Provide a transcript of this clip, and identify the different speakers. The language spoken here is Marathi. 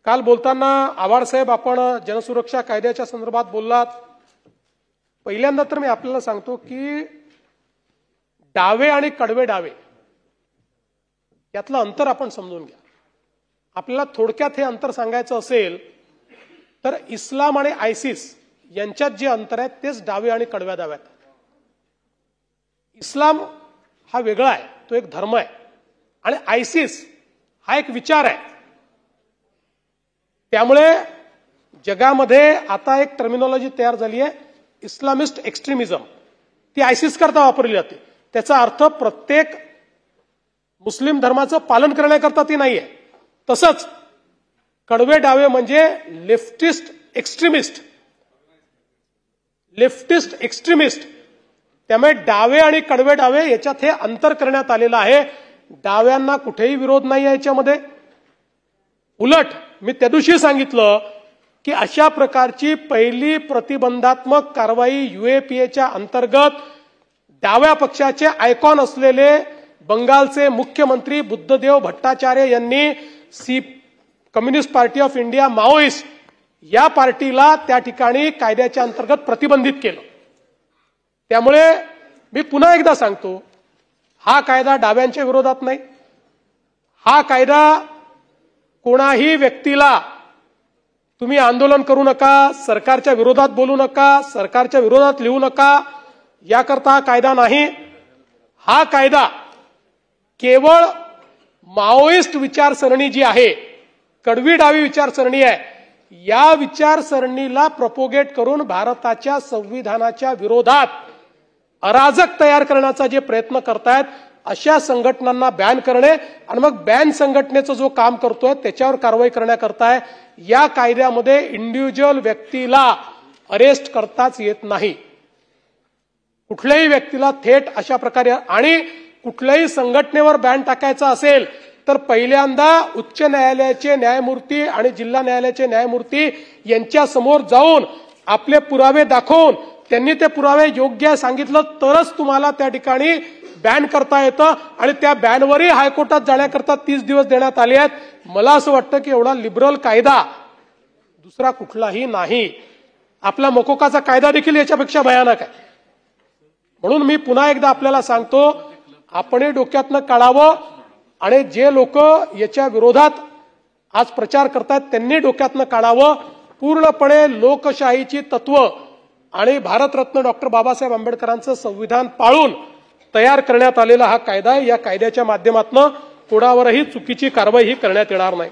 Speaker 1: काल बोलताना आव्हाड साहेब आपण जनसुरक्षा कायद्याच्या संदर्भात बोललात। पहिल्यांदा तर मी आपल्याला सांगतो की डावे आणि कडवे डावे यातलं अंतर आपण समजून घ्या। आपल्याला थोडक्यात हे अंतर सांगायचं असेल तर इस्लाम आणि आयसिस यांच्यात जे अंतर आहे तेच डावे आणि कडव्या डाव्यात। इस्लाम हा वेगळा आहे, तो एक धर्म आहे, आणि आयसिस हा एक विचार आहे। त्यामुळे जगामध्ये आता एक टर्मिनॉलॉजी तयार झाली आहे, इस्लामिस्ट एक्स्ट्रीमिझम, ती आयसिस करता वापरली जाते। त्याचा अर्थ प्रत्येक मुस्लिम धर्माचं पालन करण्याकरता ती नाहीये। तसंच कडवे डावे म्हणजे लेफ्टिस्ट एक्स्ट्रीमिस्ट। त्यामुळे डावे आणि कडवे डावे याच्यात हे अंतर करण्यात आलेलं आहे। डाव्यांना कुठेही विरोध नाही आहे याच्यामध्ये। उलट मी त्या दिवशी सांगितलं की अशा प्रकारची पहिली प्रतिबंधात्मक कारवाई UAPAच्या अंतर्गत डाव्या पक्षाचे आयकॉन असलेले बंगालचे मुख्यमंत्री बुद्धदेव भट्टाचार्य यांनी communist party of India Maoist या पार्टीला त्या ठिकाणी कायद्याच्या अंतर्गत प्रतिबंधित केलं। त्यामुळे मी पुन्हा एकदा सांगतो, हा कायदा डाव्यांच्या विरोधात नाही। हा कायदा कोणाही व्यक्तीला तुम्ही आंदोलन करू नका, सरकारच्या विरोधात बोलू नका, सरकारच्या विरोधात लिहू नका, याकरता हा कायदा नाही। हा कायदा केवळ माओइस्ट विचारसरणी जी आहे, कडवी डावी विचारसरणी आहे, या विचारसरणीला प्रोपोगेट करून भारताच्या संविधानाच्या विरोधात अराजक तयार करण्याचा जे प्रयत्न करतायत अशा संघटनांना बॅन करणे आणि मग बॅन संघटनेचं जो काम करतोय त्याच्यावर कारवाई करण्याकरता या कायद्यामध्ये इंडिव्हिज्युअल व्यक्तीला अरेस्ट करताच येत नाही। कुठल्याही व्यक्तीला थेट अशा प्रकारे, आणि कुठल्याही संघटनेवर बॅन टाकायचा असेल तर पहिल्यांदा उच्च न्यायालयाचे न्यायमूर्ती आणि जिल्हा न्यायालयाचे न्यायमूर्ती यांच्या समोर जाऊन आपले पुरावे दाखवून त्यांनी ते पुरावे योग्य सांगितलं तरच तुम्हाला त्या ठिकाणी बॅन करता येतं, आणि त्या बॅनवरही हायकोर्टात जाण्याकरता 30 दिवस देण्यात आले आहेत। मला असं वाटतं की एवढा लिबरल कायदा दुसरा कुठलाही नाही। आपला मोकोकाचा कायदा देखील याच्यापेक्षा भयानक आहे। म्हणून मी पुन्हा एकदा आपल्याला सांगतो, आपणही डोक्यातनं काढावं, आणि जे लोक याच्या विरोधात आज प्रचार करतात त्यांनी डोक्यातनं काढावं। पूर्णपणे लोकशाहीची तत्व आणि भारतरत्न डॉक्टर बाबासाहेब आंबेडकरांचं संविधान पाळून तयार करण्यात आलेला हा कायदा आहे। या कायद्याच्या माध्यमातून कोणावरही चुकीची कारवाई ही करण्यात येणार नाही।